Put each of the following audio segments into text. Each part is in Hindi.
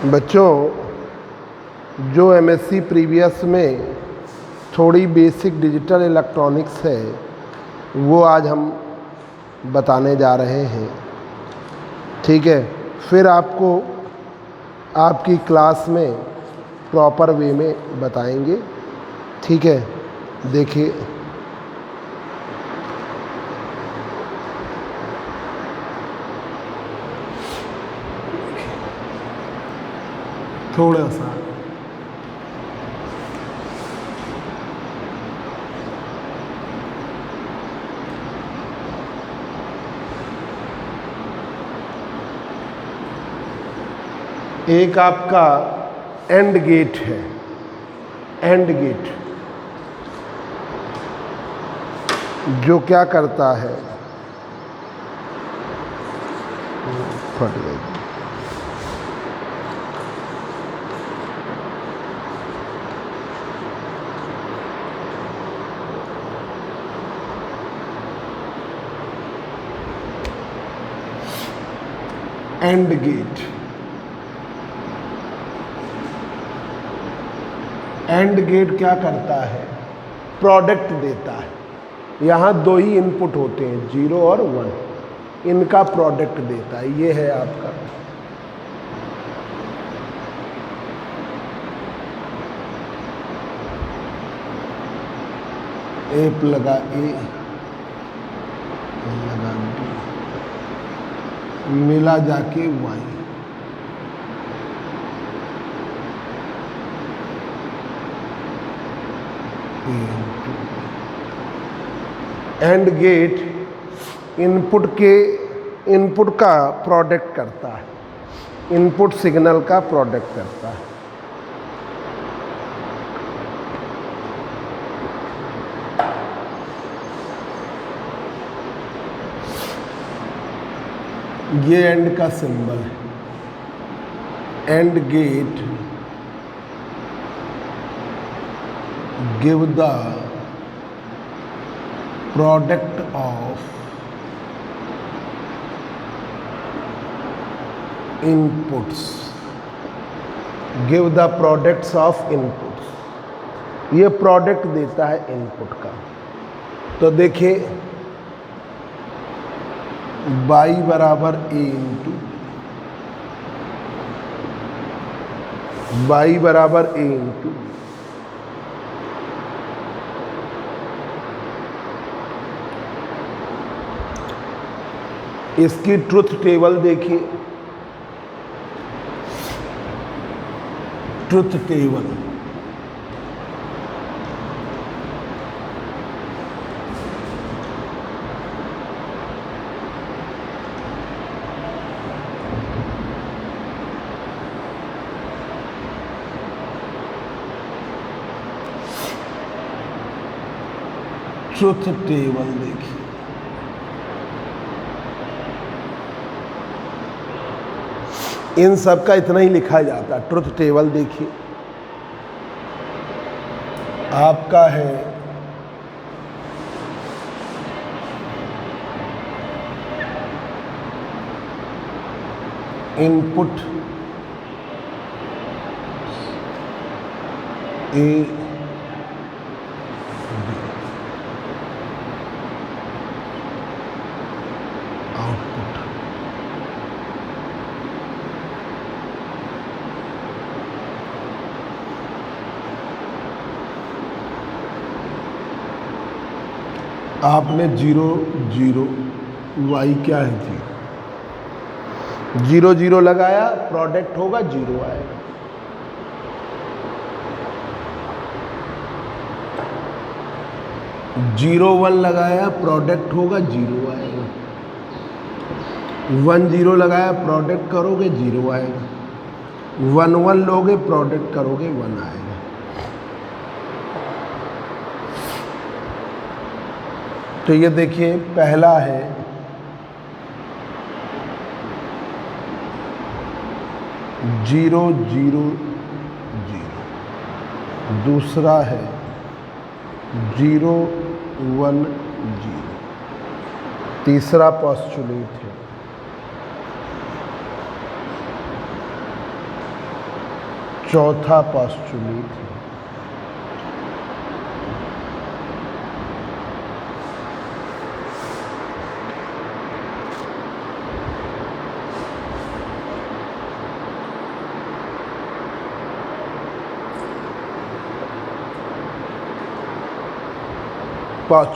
बच्चों, जो एमएससी प्रीवियस में थोड़ी बेसिक डिजिटल इलेक्ट्रॉनिक्स है वो आज हम बताने जा रहे हैं। ठीक है, फिर आपको आपकी क्लास में प्रॉपर वे में बताएंगे। ठीक है, देखिए थोड़ा सा एक आपका एंड गेट है। एंड गेट जो क्या करता है, फट गई। एंड गेट, एंड गेट क्या करता है? प्रोडक्ट देता है। यहाँ दो ही इनपुट होते हैं, 0 और 1, इनका प्रोडक्ट देता है। ये है आपका ए लगा ए लगा बी, मिला जाके वाई। एंड गेट इनपुट का प्रोडक्ट करता है, इनपुट सिग्नल का प्रोडक्ट करता है। ये एंड का सिंबल है। And get give the product of inputs, give the products of inputs. ये प्रोडक्ट देता है इनपुट का। तो देखिए y बराबर a इंटू y बराबर a इंटू इसकी ट्रुथ टेबल देखिए। ट्रुथ टेबल ट्रुथ टेबल देखिए। इन सब का इतना ही लिखा जाता है। ट्रुथ टेबल देखिए, आपका है इनपुट ए, आउटपुट आपने 0 0 y क्या है 0 0 लगाया, प्रोडक्ट होगा 0 आएगा। जीरो 1 लगाया, प्रोडक्ट होगा 0 आएगा। 1 0 लगाया, प्रोडक्ट करोगे 0 आएगा। 1 1 लोगे, प्रोडक्ट करोगे 1 आएगा। तो ये देखिए, पहला है 0 0 0, दूसरा है 0 1 0, तीसरा पोस्टुलेट है चौथा पोस्टुलेट है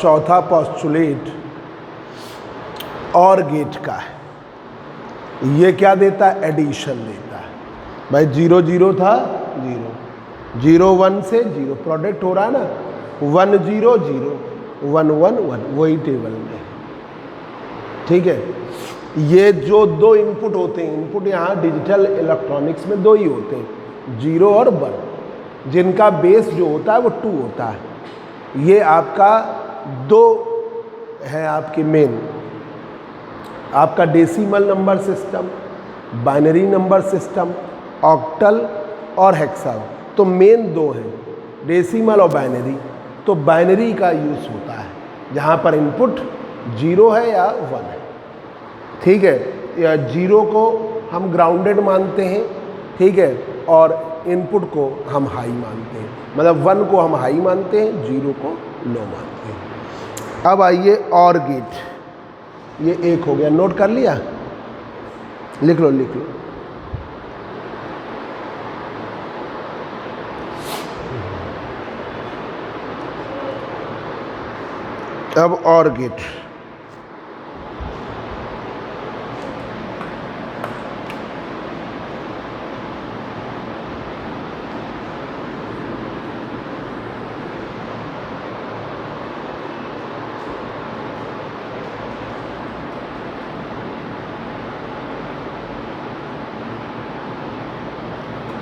चौथा पोस्टुलेट और गेट का है। ये क्या देता है? एडिशन देता है। भाई 0 0 था 0, 0 1 से 0 प्रोडक्ट हो रहा है ना, 1 0 0 1 1 1 वही टेबल में। ठीक है, ये जो दो इनपुट होते हैं, इनपुट यहाँ डिजिटल इलेक्ट्रॉनिक्स में दो ही होते हैं, 0 और 1, जिनका बेस जो होता है वो 2 होता है। ये आपका दो है आपके मेन, आपका decimal number system, binary number system, octal और हेक्सा। तो मेन दो हैं, डेसिमल और बाइनरी। तो बाइनरी का यूज़ होता है जहाँ पर इनपुट 0 है या 1 है। ठीक है, या 0 को हम ग्राउंडेड मानते हैं, ठीक है, और इनपुट को हम हाई मानते हैं, मतलब 1 को हम हाई मानते हैं, 0 को लो मानते हैं। अब आइए और गेट, ये एक हो गया, नोट कर लिया, लिख लो लिख लो। अब और गेट,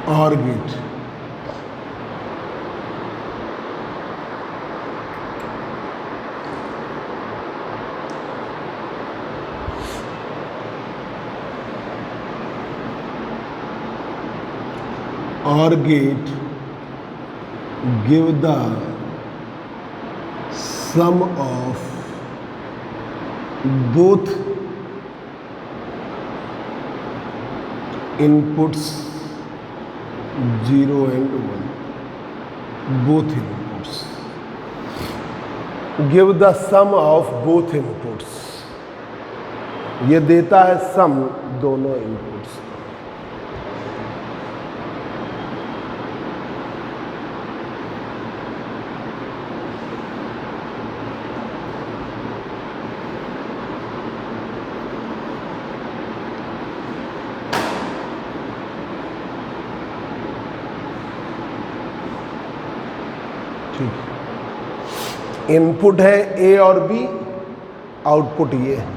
और गेट, और gate give the sum of both inputs 0 and 1, both inputs, give the sum of both inputs, ये देता है सम दोनों इनपुट्स। इनपुट है ए और बी, आउटपुट ये है।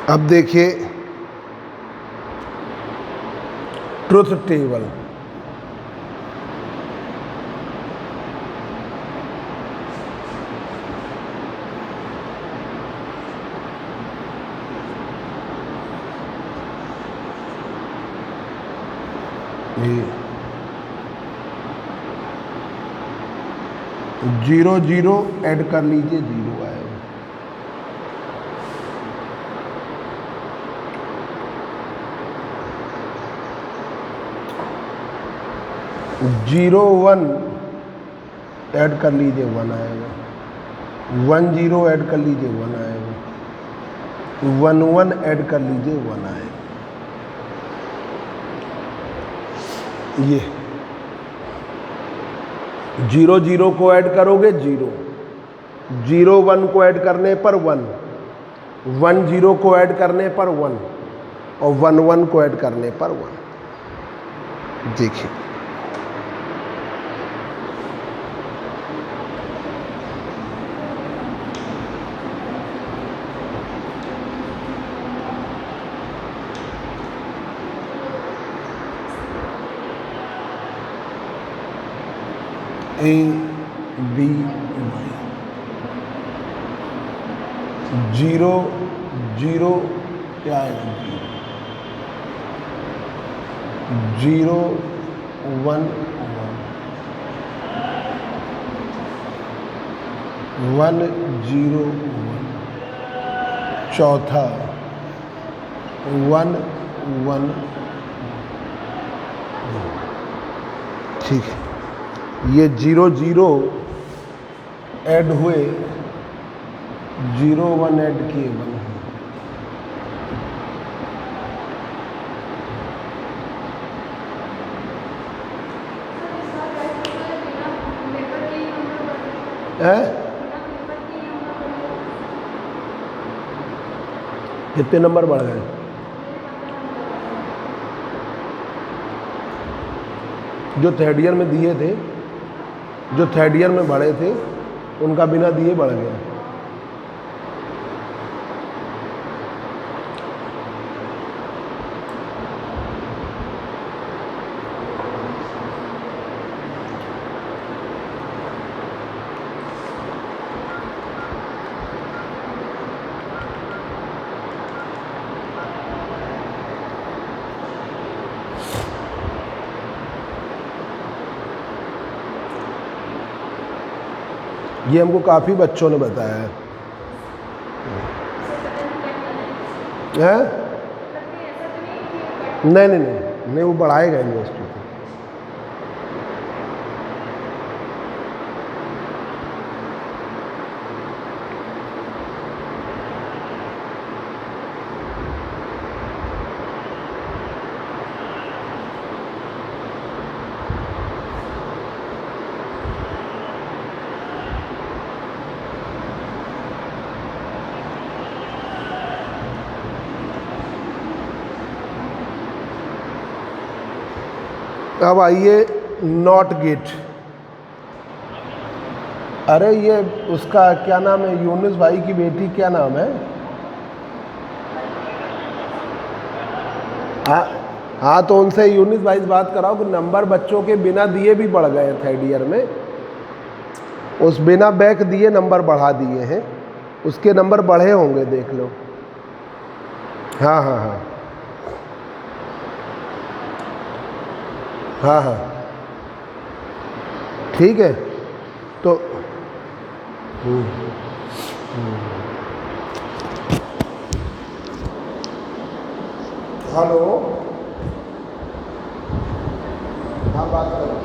अब देखिए ट्रुथ टेबल, ये 0 0 ऐड कर लीजिए, 0 आएगा। 0 1 ऐड कर लीजिए, 1 आएगा। 1 0 ऐड कर लीजिए, 1 आएगा। 1 1 ऐड कर लीजिए, 1 आएगा। ये 0 0 को ऐड करोगे 0, 0 1 को ऐड करने पर 1, 1 0 को ऐड करने पर 1 और 1 1 को ऐड करने पर 1। देखिए A B Y 0 0 क्या आएगा, 0 0 1 1 0 1, चौथा 1 1, ठीक है। ये 0 0 ऐड हुए, 0 1 ऐड किए 1। कितने नंबर बढ़ गए? जो थर्ड ईयर में दिए थे, जो थर्ड ईयर में बढ़े थे, उनका बिना दिए बढ़ गया। ये हमको काफ़ी बच्चों ने बताया है। नहीं नहीं नहीं नहीं, वो बढ़ाएगा यूनिवर्सिटी को। अब आइए नॉट गेट। अरे ये उसका क्या नाम है, यूनुस भाई की बेटी क्या नाम है? हाँ हाँ, तो उनसे यूनुस भाई से बात कराओ कि नंबर बच्चों के बिना दिए भी बढ़ गए थर्ड ईयर में। उस बिना बैक दिए नंबर बढ़ा दिए हैं, उसके नंबर बढ़े होंगे, देख लो। हाँ हाँ हाँ हाँ हाँ, ठीक है। तो हेलो, हाँ बात करो।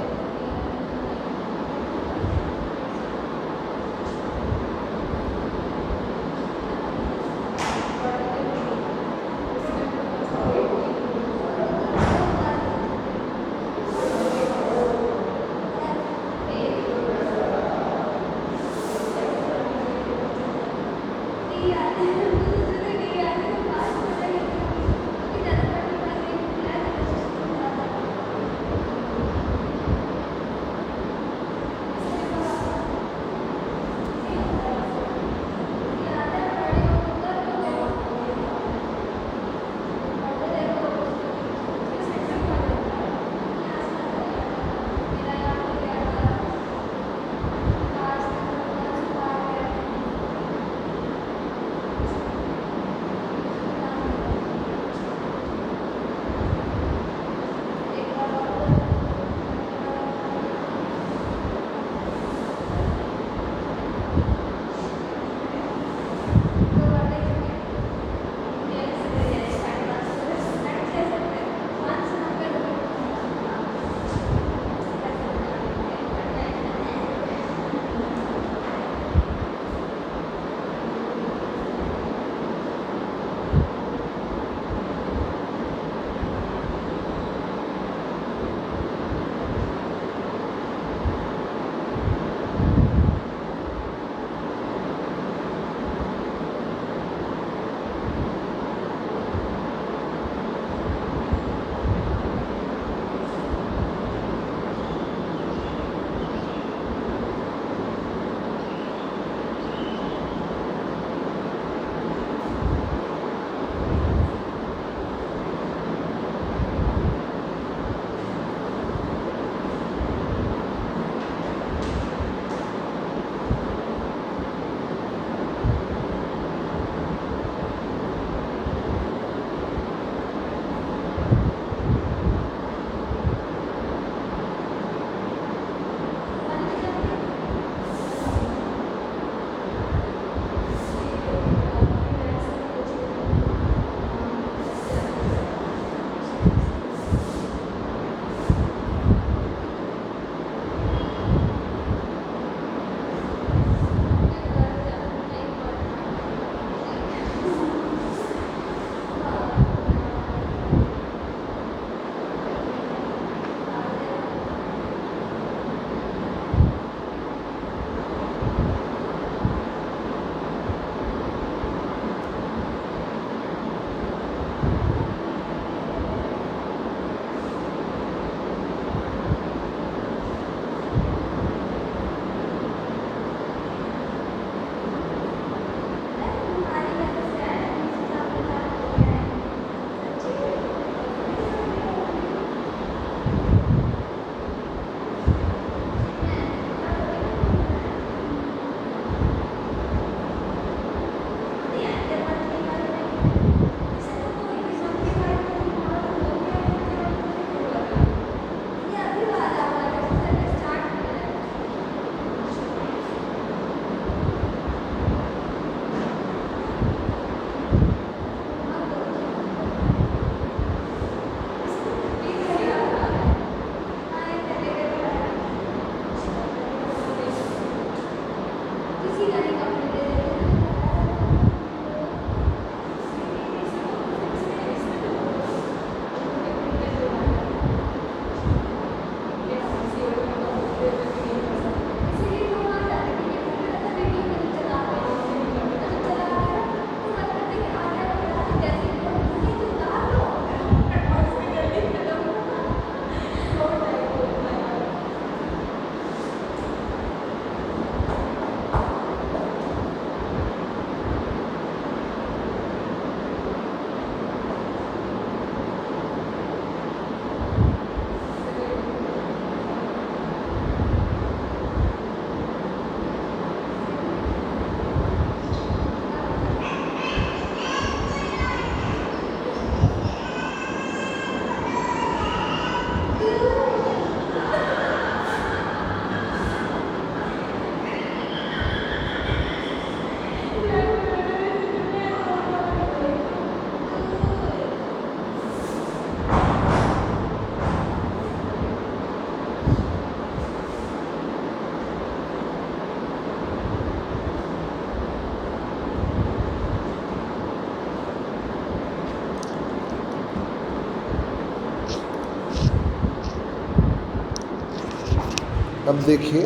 अब देखिए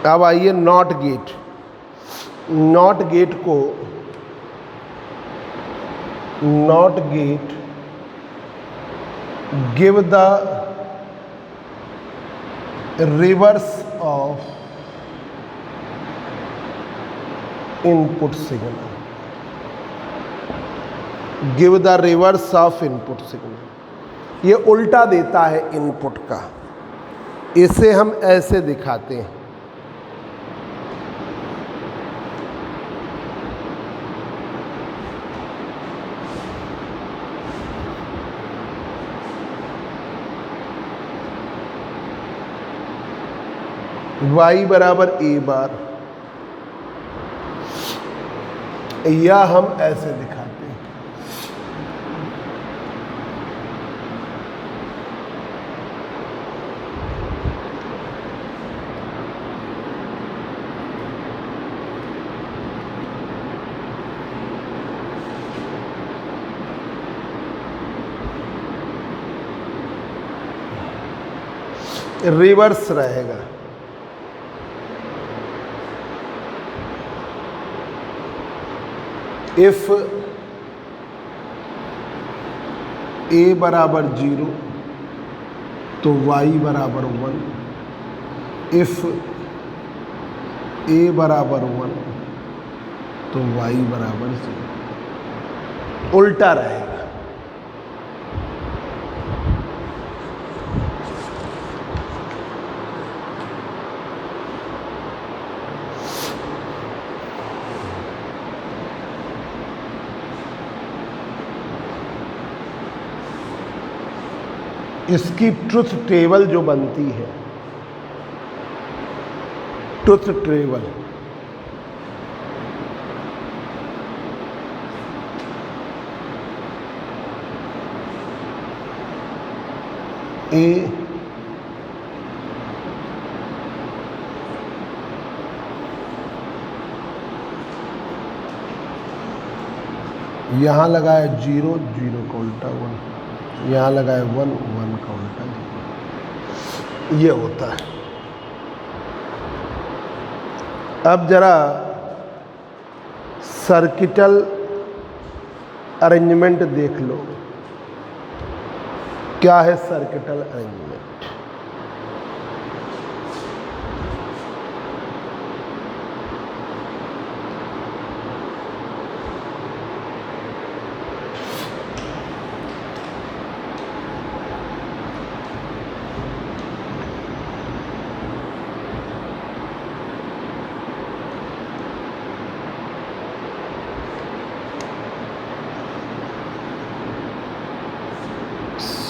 अब आइए नॉट गेट। नॉट गेट को not gate give the reverse of input signal. Give the reverse of input signal, ये उल्टा देता है इनपुट का। इसे हम ऐसे दिखाते हैं, y बराबर a बार, या हम ऐसे दिखाते हैं, रिवर्स रहेगा। इफ a बराबर 0 तो y बराबर 1, इफ a बराबर 1 तो y बराबर 0, उल्टा रहेगा। इसकी ट्रुथ टेबल जो बनती है, ट्रुथ टेबल ए यहाँ लगाया 0 0 का उल्टा 1, यहाँ लगाए 1 1 का उल्टा 0, ये होता है। अब जरा सर्किटल अरेंजमेंट देख लो, क्या है circuital arrangement.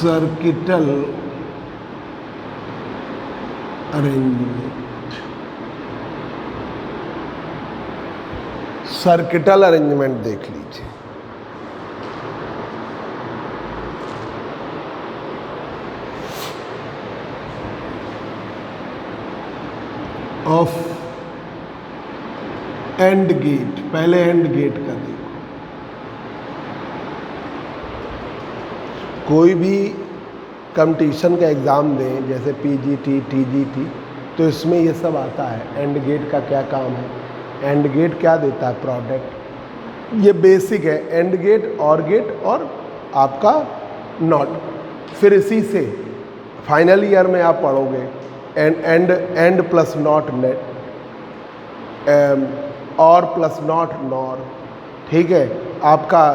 Circuital arrangement, circuital arrangement देख लीजिए। ऑफ एंड गेट, पहले एंड गेट का देखो। कोई भी कंपटीशन का एग्ज़ाम दें, जैसे पीजीटी टीजीटी, तो इसमें ये सब आता है। एंड गेट का क्या काम है, एंड गेट क्या देता है, प्रोडक्ट। ये बेसिक है, एंड गेट और आपका नॉट। फिर इसी से फाइनल ईयर में आप पढ़ोगे एंड प्लस नॉट नेट, और प्लस नॉट नॉर, ठीक है। आपका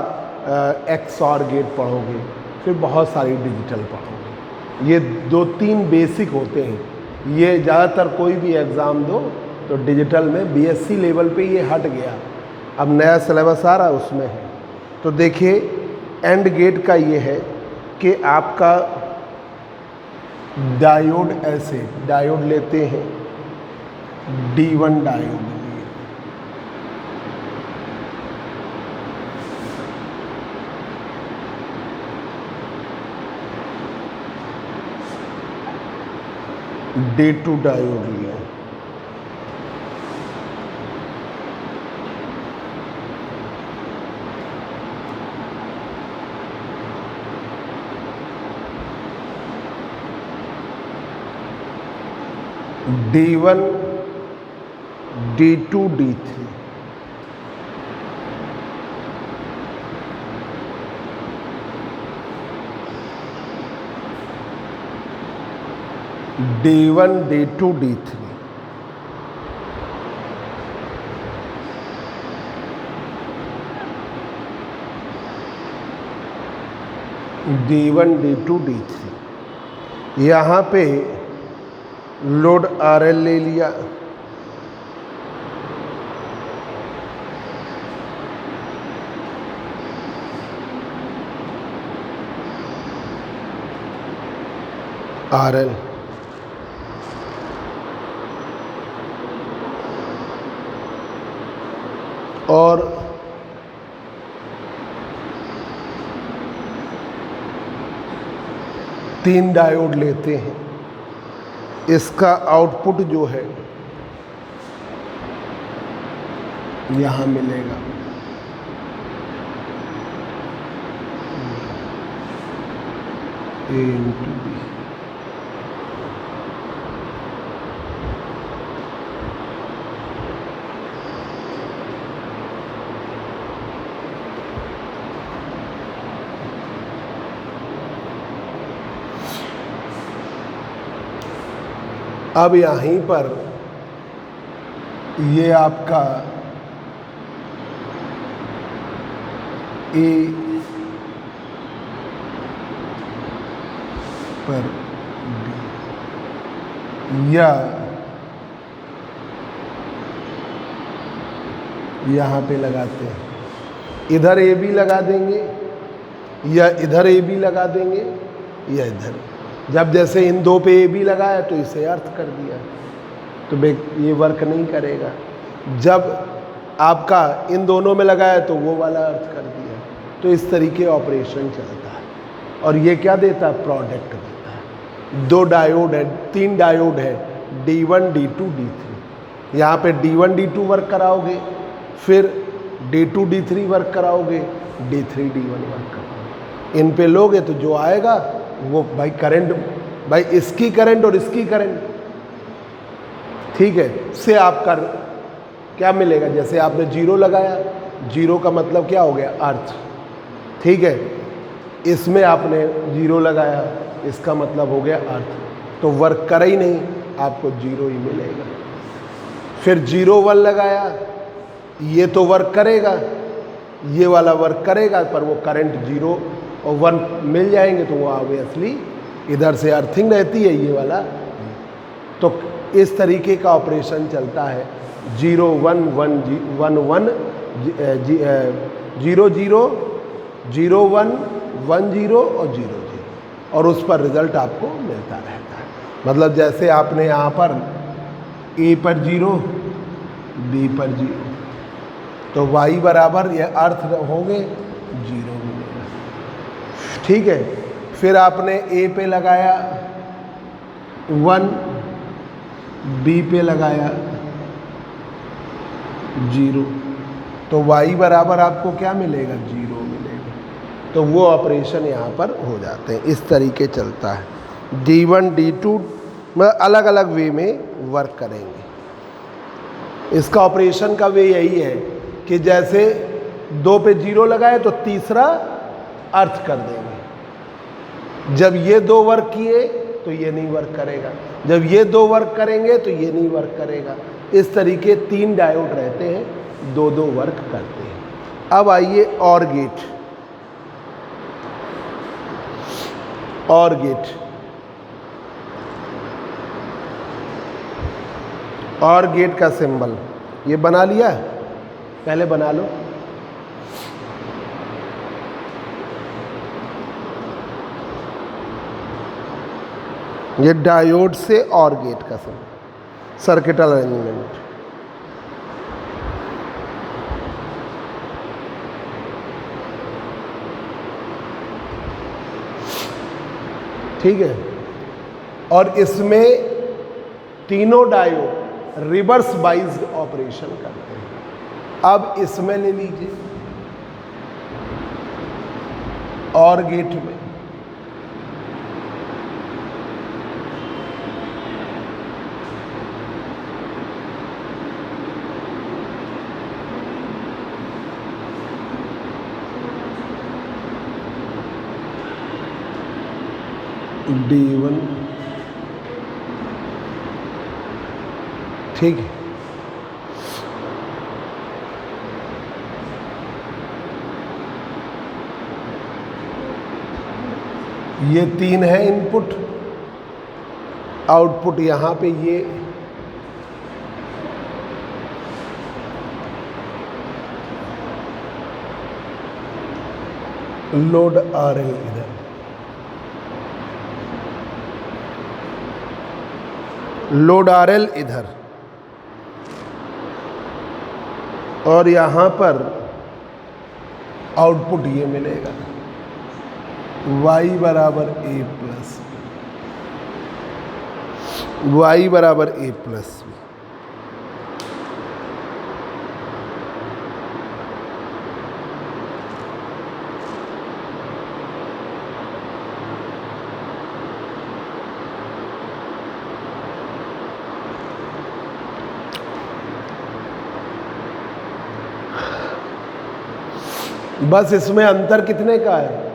एक्स और गेट पढ़ोगे, फिर बहुत सारी डिजिटल पढ़ोगे। ये 2-3 बेसिक होते हैं। ये ज़्यादातर कोई भी एग्ज़ाम दो तो डिजिटल में बीएससी लेवल पे ये हट गया, अब नया सिलेबस आ रहा है उसमें है। तो देखिए एंड गेट का ये है कि आपका डायोड, ऐसे डायोड लेते हैं, D1 डायोड लिए, D2 डायोड लिया, D1 D2 D3 D1 D2 D3 D1 D2 D3 यहाँ पे लोड RL ले लिया, RL और तीन डायोड लेते हैं। इसका आउटपुट जो है यहाँ मिलेगा। A into B। अब यहीं पर ये आपका ए पर बी या यहाँ पे लगाते हैं, इधर ए बी लगा देंगे या इधर ए बी लगा देंगे या इधर। जब जैसे इन दो पे ए बी लगाया तो इसे अर्थ कर दिया, तो ये वर्क नहीं करेगा। जब आपका इन दोनों में लगाया तो वो वाला अर्थ कर दिया। तो इस तरीके ऑपरेशन चलता है। और ये क्या देता है? प्रोडक्ट देता है। दो डायोड है, तीन डायोड है, D1 D2 D3। यहाँ पे D1 D2 वर्क कराओगे, फिर D2 D3 वर्क कराओगे, D3 D1 वर्क कराओगे। इन पे लोगे तो जो आएगा वो भाई करंट, भाई इसकी करंट और इसकी करंट, ठीक है, से आपका क्या मिलेगा? जैसे आपने जीरो लगाया, जीरो का मतलब क्या हो गया? अर्थ। ठीक है, इसमें आपने जीरो लगाया, इसका मतलब हो गया अर्थ। तो वर्क करे ही नहीं, आपको जीरो ही मिलेगा। फिर 0 1 लगाया, ये तो वर्क करेगा, ये वाला वर्क करेगा, पर वो करंट 0 और 1 मिल जाएंगे तो वो ऑब्वियसली इधर से अर्थिंग रहती है, ये वाला। तो इस तरीके का ऑपरेशन चलता है। 0 1 1 1 1 0 0 0 1 1 0 और 0 0, और उस पर रिजल्ट आपको मिलता रहता है। मतलब जैसे आपने यहाँ पर A पर 0 B पर 0, तो Y बराबर ये अर्थ होंगे 0 मिलेगा। ठीक है, फिर आपने A पे लगाया 1, B पे लगाया 0, तो Y बराबर आपको क्या मिलेगा? 0 मिलेगा। तो वो ऑपरेशन यहाँ पर हो जाते हैं। इस तरीके चलता है। D1 D2 में अलग अलग वे में वर्क करेंगे। इसका ऑपरेशन का वे यही है कि जैसे 2 पे 0 लगाए तो तीसरा अर्थ कर देंगे। जब ये 2 वर्क किए तो ये नहीं वर्क करेगा, जब ये 2 वर्क करेंगे तो ये नहीं वर्क करेगा। इस तरीके 3 डायोड रहते हैं, 2-2 वर्क करते हैं। अब आइए और गेट। और गेट, और गेट का सिंबल ये बना लिया, पहले बना लो। ये डायोड से और गेट का सिंबल, सर्किटल अरेंजमेंट। ठीक है, और इसमें तीनों डायोड रिवर्स वाइज ऑपरेशन करते हैं। अब इसमें ले लीजिए, और गेट में D1 ठीक है। ये 3 है इनपुट, आउटपुट यहाँ पे ये लोड RL इधर, लोड RL इधर, और यहाँ पर आउटपुट ये मिलेगा y बराबर a प्लस y बराबर a प्लस b। बस इसमें अंतर कितने का है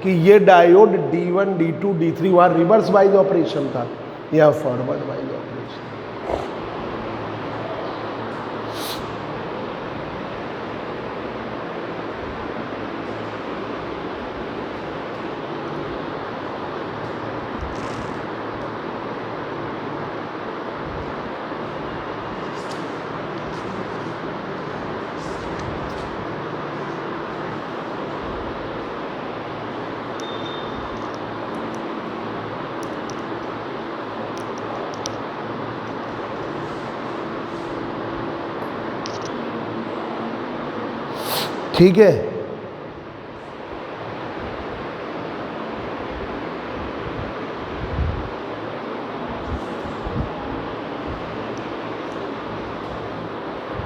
कि ये डायोड D1 D2 D3 वहाँ रिवर्स वाइज ऑपरेशन था, या फॉरवर्ड वाइज ऑपरेशन। ठीक है,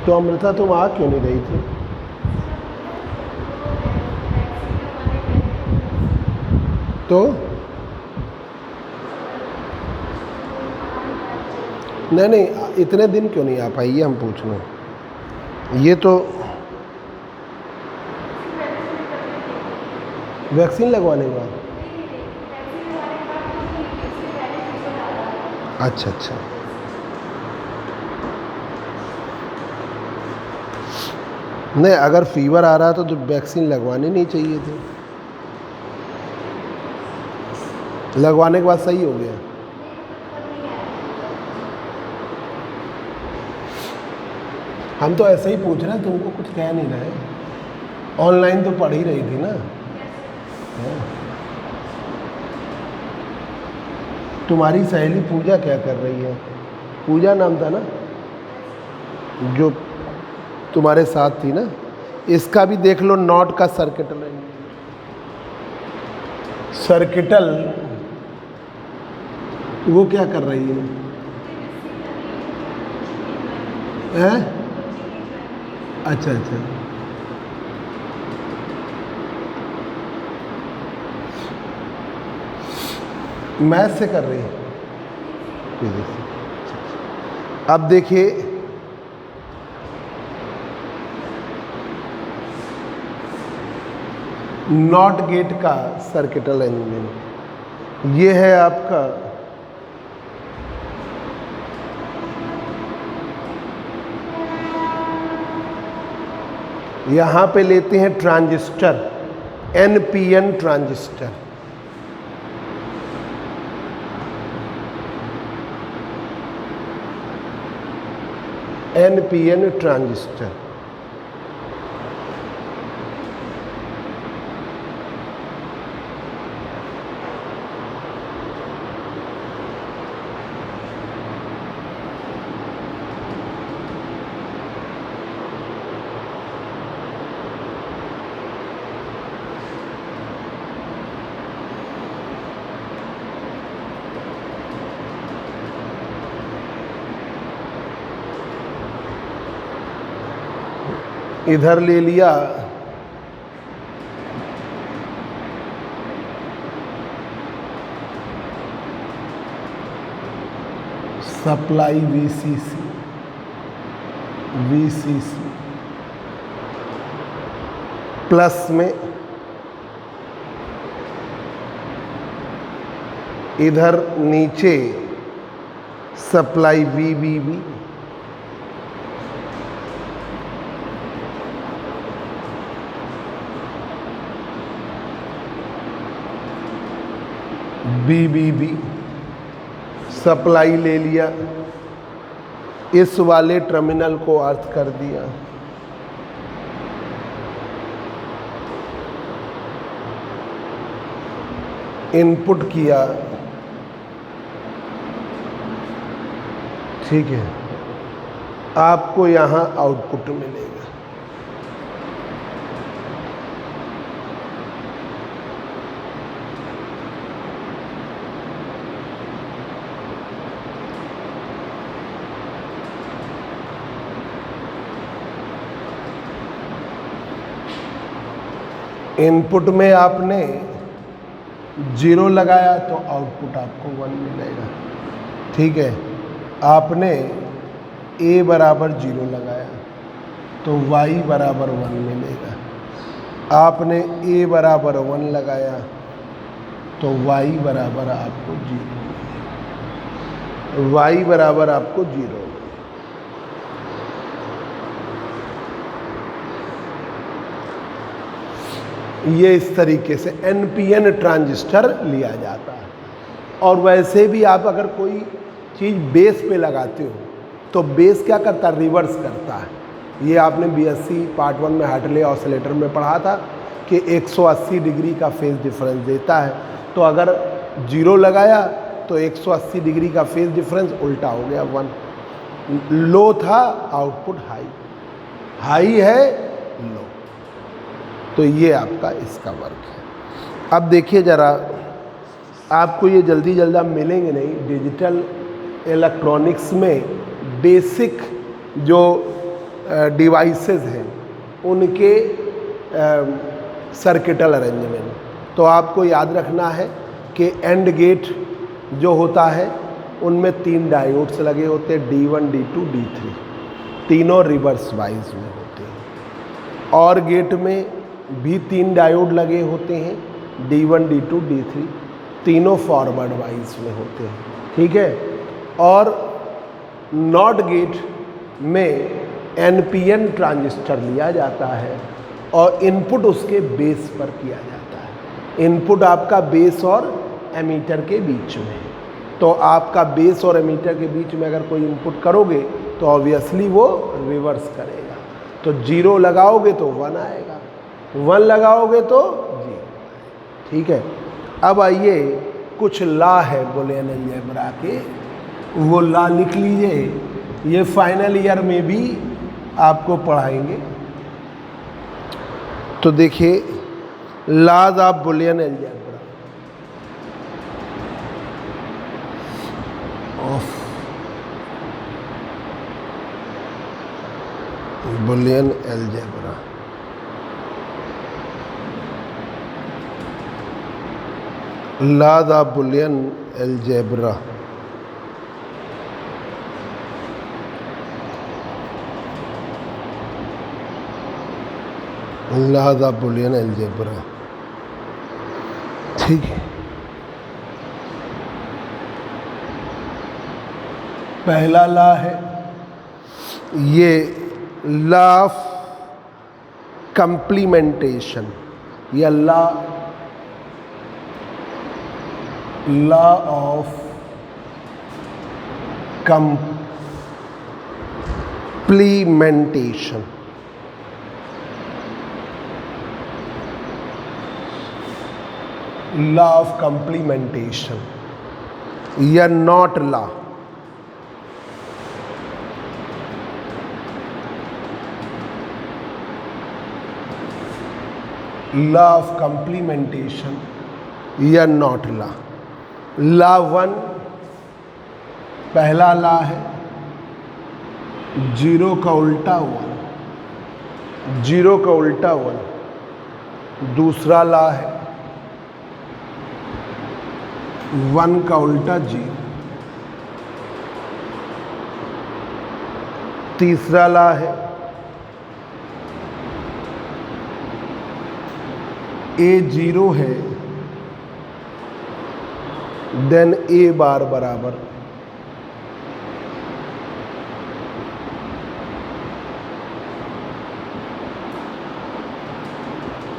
तो अमृता तुम आ क्यों नहीं रही थी? तो नहीं, इतने दिन क्यों नहीं आ पाई ये हम पूछना। ये तो वैक्सीन लगवाने के बाद, अच्छा अच्छा, नहीं अगर फीवर आ रहा था तो वैक्सीन लगवानी नहीं चाहिए थी, लगवाने के बाद सही हो गया। हम तो ऐसे ही पूछ रहे हैं, तुमको कुछ कह नहीं रहे। ऑनलाइन तो पढ़ ही रही थी ना। तुम्हारी सहेली पूजा क्या कर रही है? पूजा नाम था ना जो तुम्हारे साथ थी ना, इसका भी देख लो, नॉट का सर्किटल है। सर्किटल वो क्या कर रही है? हैं? अच्छा अच्छा, मैथ से कर रही है, अब देखिए नॉट गेट का सर्किटल एलिमेंट ये है आपका यहाँ पे लेते हैं transistor, NPN transistor, NPN transistor. इधर ले लिया सप्लाई VCC प्लस में इधर नीचे सप्लाई VBB, BBB सप्लाई ले लिया, इस वाले टर्मिनल को अर्थ कर दिया, इनपुट किया, ठीक है, आपको यहाँ आउटपुट मिलेगा। इनपुट में आपने 0 लगाया तो आउटपुट आपको 1 मिलेगा, ठीक है। आपने A बराबर 0 लगाया तो Y बराबर 1 मिलेगा, आपने A बराबर 1 लगाया तो Y बराबर आपको 0 मिलेगा, Y बराबर आपको 0। ये इस तरीके से NPN ट्रांजिस्टर लिया जाता है। और वैसे भी आप अगर कोई चीज़ बेस पे लगाते हो तो बेस क्या करता है, रिवर्स करता है। ये आपने BSc पार्ट 1 में हार्टले ऑसिलेटर में पढ़ा था कि 180 डिग्री का फेज डिफरेंस देता है। तो अगर 0 लगाया तो 180 डिग्री का फेज डिफरेंस उल्टा हो गया 1। लो था आउटपुट हाई, हाई है लो। तो ये आपका इसका वर्क है। अब देखिए ज़रा, आपको ये जल्दी जल्दी मिलेंगे नहीं। डिजिटल इलेक्ट्रॉनिक्स में बेसिक जो डिवाइसेस हैं उनके सर्किटल अरेंजमेंट, तो आपको याद रखना है कि एंड गेट जो होता है उनमें 3 डायोड्स लगे होते हैं, D1 D2 D3, तीनों रिवर्स वाइज में होते हैं। और गेट में भी 3 डायोड लगे होते हैं, D1 D2 D3, तीनों फॉरवर्ड वाइज में होते हैं, ठीक है। और नॉट गेट में NPN ट्रांजिस्टर लिया जाता है और इनपुट उसके बेस पर किया जाता है। इनपुट आपका बेस और एमीटर के बीच में है, तो आपका बेस और एमीटर के बीच में अगर कोई इनपुट करोगे तो ऑब्वियसली वो रिवर्स करेगा। तो 0 लगाओगे तो 1 आएगा, 1 लगाओगे तो 0, ठीक है। अब आइए, कुछ लॉ है बुलियन अलजेब्रा के, वो लॉ लिख लीजिए, ये फाइनल ईयर में भी आपको पढ़ाएंगे। तो देखिए, laws of Boolean algebra, Boolean algebra. Laws of Boolean algebra, laws of Boolean algebra, ठीक है। पहला लॉ है ये लॉ ऑफ कंप्लीमेंटेशन, या law of complementation. Law of complementation या not law, law of complementation या नॉट लॉ। लॉ 1 पहला लॉ है 0 का उल्टा 1, 0 का उल्टा 1। दूसरा लॉ है 1 का उल्टा 0। तीसरा लॉ है A 0 है, देन ए बार बराबर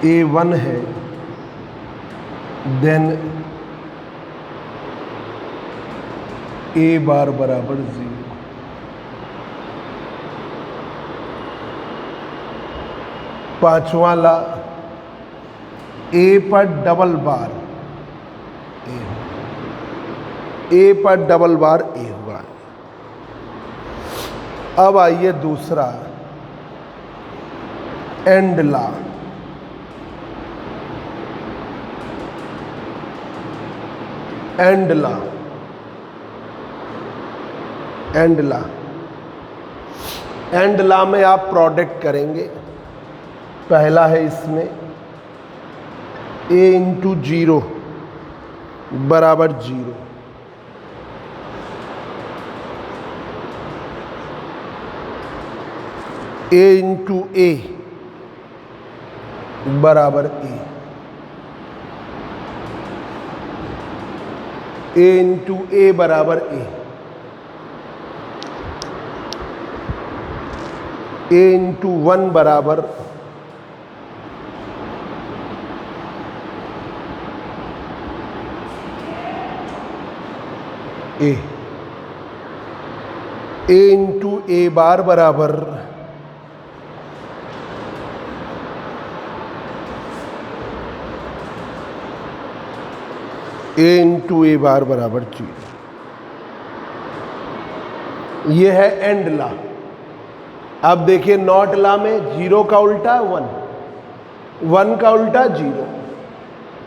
A1 है, देन ए बार बराबर 0। पांचवा ला ए पर डबल बार ए पर डबल बार ए हुआ। अब आइए दूसरा and law. And law and law and law में आप प्रोडक्ट करेंगे। पहला है इसमें a इंटू 0 बराबर 0, a इंटू ए बराबर a इंटू ए बराबर a इंटू 1 बराबर a इंटू ए बार बराबर a इंटू ए बार बराबर 0। ये है एंड ला। अब देखिए नॉट ला में 0 का उल्टा 1, 1 का उल्टा 0।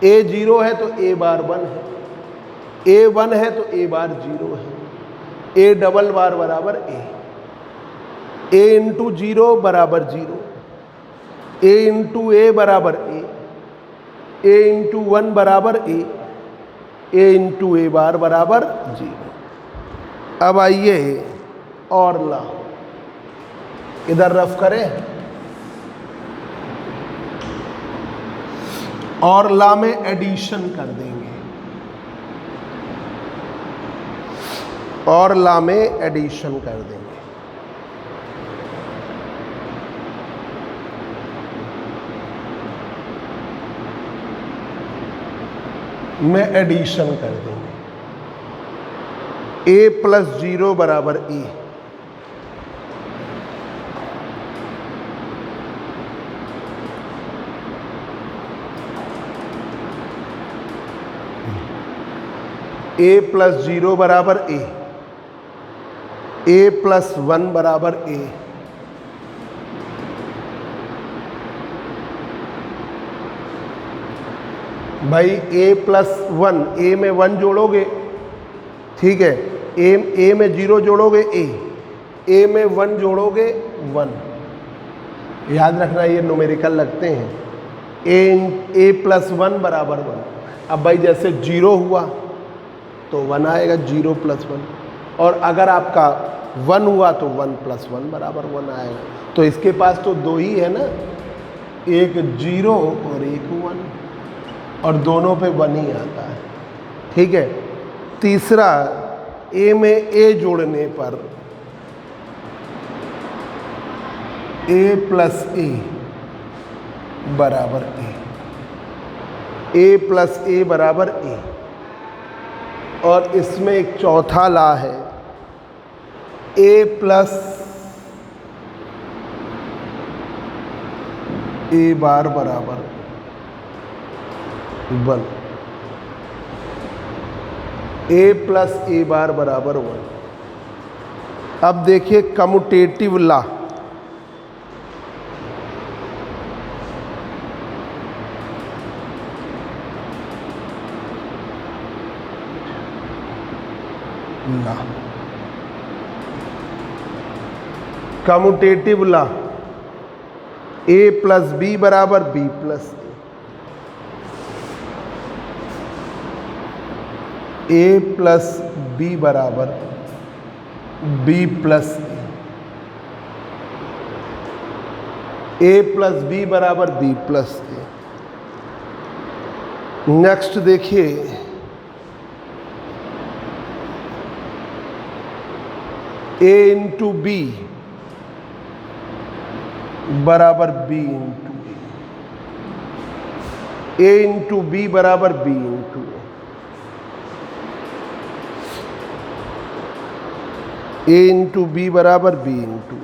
a 0 है तो a बार 1 है, a 1 है तो a बार 0 है, a डबल बार बराबर a इंटू 0 बराबर 0, a इंटू ए बराबर a इंटू 1 बराबर a इंटू ए बार बराबर 0। अब आइए और ला, इधर रफ करें। और ला में एडिशन कर देंगे, और ला में एडिशन कर देंगे। में एडिशन कर देंगे। a प्लस 0 बराबर a, a प्लस 0 बराबर a प्लस 1 बराबर a, भाई a प्लस 1, a में 1 जोड़ोगे, ठीक है, a में 0 जोड़ोगे a में 1 जोड़ोगे 1। याद रखना ये न्यूमेरिकल लगते हैं। a प्लस 1 बराबर 1। अब भाई जैसे 0 हुआ तो 1 आएगा, 0 प्लस 1, और अगर आपका 1 हुआ तो 1 प्लस 1 बराबर 1 आएगा। तो इसके पास तो 2 ही है ना, एक 0 और एक 1, और दोनों पे 1 ही आता है, ठीक है। तीसरा a में a जोड़ने पर a प्लस a बराबर a प्लस a बराबर a, और इसमें एक चौथा ला है a प्लस a बार बराबर 1, a प्लस a बार बराबर 1। अब देखिए commutative law. Commutative law, a plus b बराबर b plus a plus b बराबर b plus a plus b बराबर b प्लस ए। नेक्स्ट देखिए ए इंटू बी बराबर B into A into B बराबर B into A into B बराबर बी इंटू ए।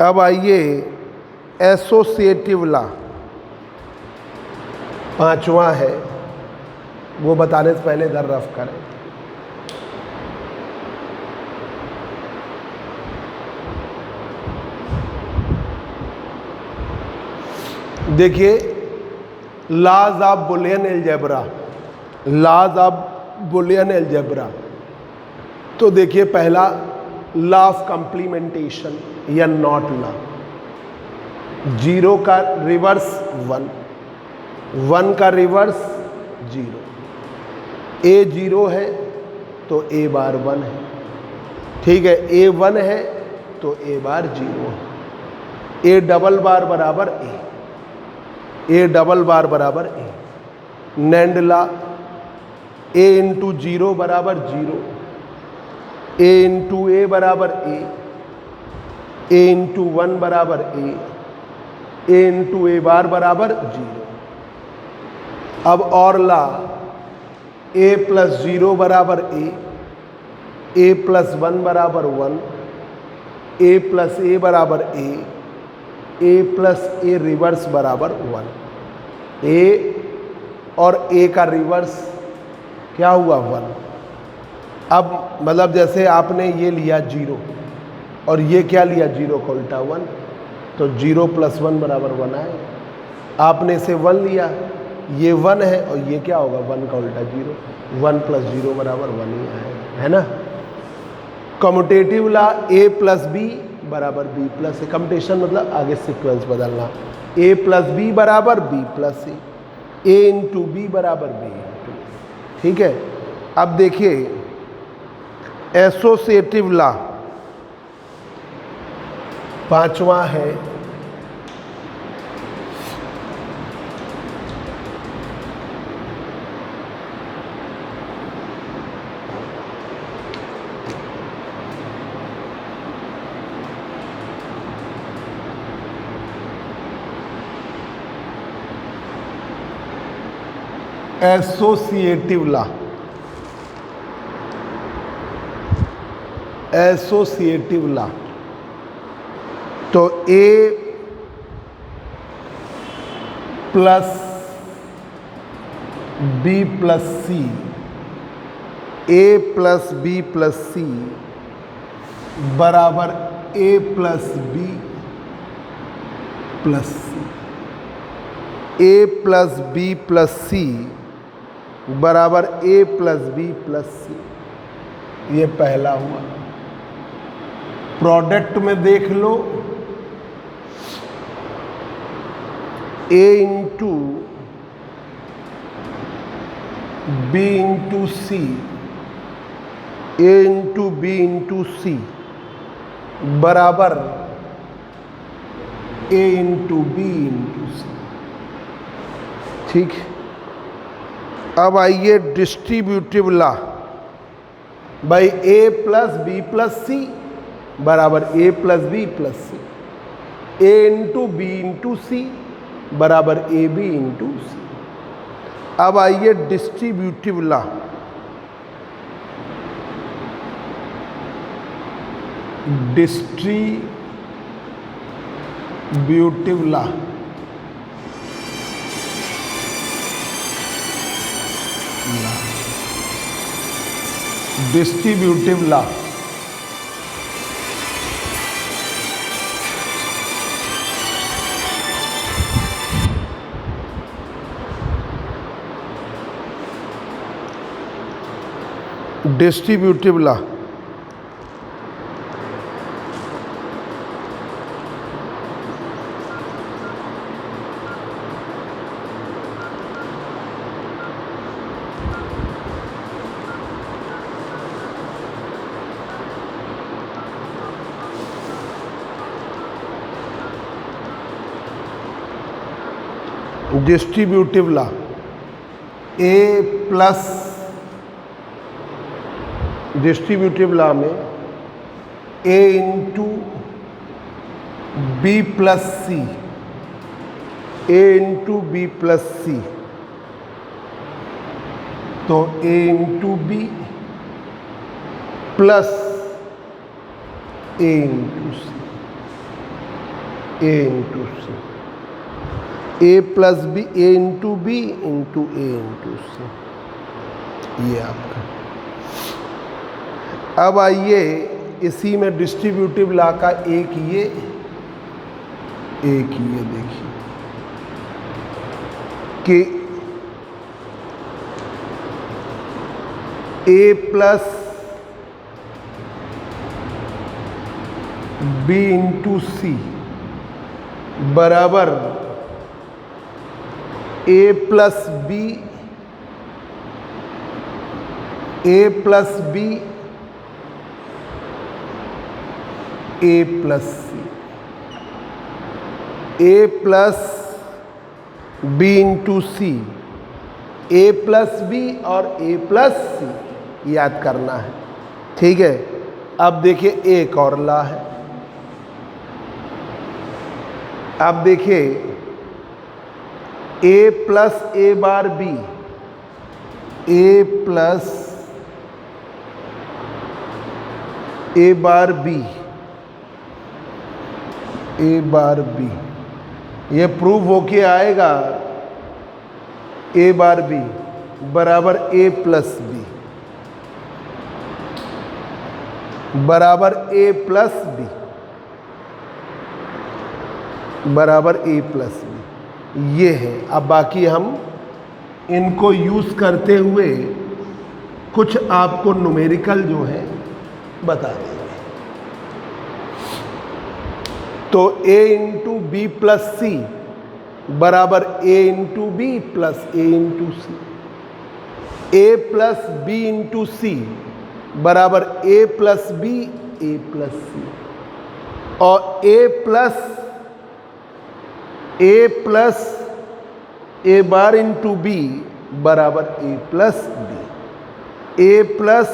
अब आइए एसोसिएटिव लॉ पांचवा है, वो बताने से पहले इधर रफ करें। देखिए laws of Boolean algebra, laws of Boolean algebra. तो देखिए पहला लॉ ऑफ कंप्लीमेंटेशन या नॉट लॉ, जीरो का रिवर्स वन, वन का रिवर्स जीरो। ए जीरो है तो ए बार वन है, ठीक है। ए वन है तो ए बार जीरो है। ए डबल बार बराबर ए डबल बार बराबर ए। नैंड लॉ, ए इंटू जीरो बराबर जीरो, ए इंटू ए बराबर ए इंटू वन बराबर ए इंटू ए बार बराबर जीरो। अब और ला, ए प्लस जीरो बराबर ए प्लस वन बराबर वन, ए प्लस ए बराबर ए प्लस ए रिवर्स बराबर वन। ए और ए का रिवर्स क्या हुआ वन। अब मतलब जैसे आपने ये लिया जीरो और ये क्या लिया जीरो का उल्टा वन, तो जीरो प्लस वन बराबर वन आए। आपने इसे वन लिया, ये वन है और ये क्या होगा वन का उल्टा जीरो, वन प्लस जीरो बराबर वन ही आएगा, है ना। Commutative law A plus B बराबर बी प्लस ए। कम्यूटेशन मतलब आगे सीक्वेंस बदलना। ए प्लस बी बराबर B plus A into B बराबर बी इंटू, ठीक है। अब देखिए एसोसिएटिव लॉ पांचवा है, एसोसिएटिव लॉ। एसोसिएटिव लॉ तो ए plus B plus C, A plus B plus C बराबर ए plus B plus C, A plus B plus C बराबर ए प्लस बी प्लस सी। ये पहला हुआ। प्रोडक्ट में देख लो, ए into B into C, A into B into C बराबर ए इंटू बी इंटू सी, ठीक है। अब आइए डिस्ट्रीब्यूटिव लॉ। भाई ए प्लस बी प्लस सी बराबर ए plus B plus C, A into B into C बराबर ए बी इंटू सी। अब आइए distributive law. Distributive law distributive law distributive law distributive law A plus distributive law में A into B plus C, A into B plus C, तो A into B plus A into C, A into C, A plus B, A into B into A into C, ये आपका। अब आइए इसी में डिस्ट्रीब्यूटिव लॉ का एक ये देखिए कि ए प्लस बी इंटू सी बराबर ए plus B, A plus B, A plus C, A plus B into C, A plus B और ए प्लस सी याद करना है, ठीक है। अब देखिए एक और लॉ है, अब देखिए ए plus A bar B, A plus A bar B, A bar B, ये प्रूव होके आएगा ए बार बी बराबर ए प्लस बी बराबर ए प्लस बी बराबर ए प्लस बी, ये है। अब बाकी हम इनको यूज़ करते हुए कुछ आपको न्यूमेरिकल जो है बता देंगे। तो a into B plus C बराबर a into B plus a into C, A plus B into C बराबर a plus B a plus C, और a बार इंटू बी बराबर a plus B, a plus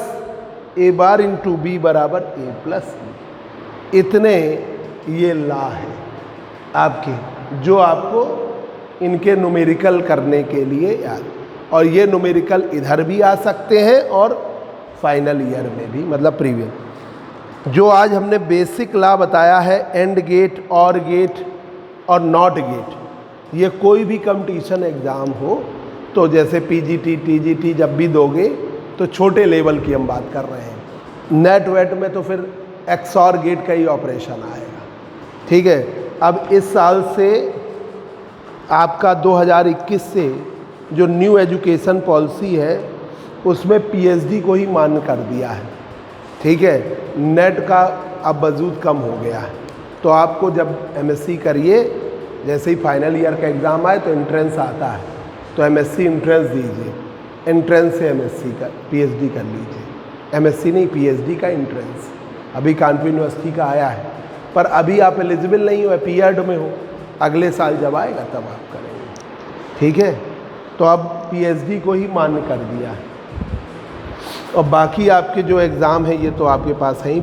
A bar into B बराबर a प्लस बी। इतने ये लॉ है आपके, जो आपको इनके न्यूमेरिकल करने के लिए याद, और ये न्यूमेरिकल इधर भी आ सकते हैं और फाइनल ईयर में भी, मतलब प्रीवियस। जो आज हमने बेसिक लॉ बताया है एंड गेट, और गेट और नॉट गेट, ये कोई भी कंपटीशन एग्ज़ाम हो तो जैसे पीजीटी, टीजीटी जब भी दोगे तो छोटे लेवल की हम बात कर रहे हैं। नेट वेट में तो फिर एक्स और गेट का ही ऑपरेशन आएगा, ठीक है। अब इस साल से आपका 2021 से जो न्यू एजुकेशन पॉलिसी है उसमें पीएचडी को ही मान्य कर दिया है, ठीक है। नेट का अब वजूद कम हो गया है, तो आपको जब एमएससी करिए, जैसे ही फाइनल ईयर का एग्ज़ाम आए तो एंट्रेंस आता है, तो एमएससी एंट्रेंस दीजिए, एंट्रेंस से एमएससी का पीएचडी कर लीजिए, एमएससी नहीं पीएचडी का एंट्रेंस। अभी कानपुर यूनिवर्सिटी का आया है, पर अभी आप एलिजिबल नहीं हो, पीएड में हो, अगले साल जब आएगा तब आप करेंगे, ठीक है। तो अब पीएचडी को ही मान्य कर दिया है, और बाकी आपके जो एग्ज़ाम है ये तो आपके पास है ही।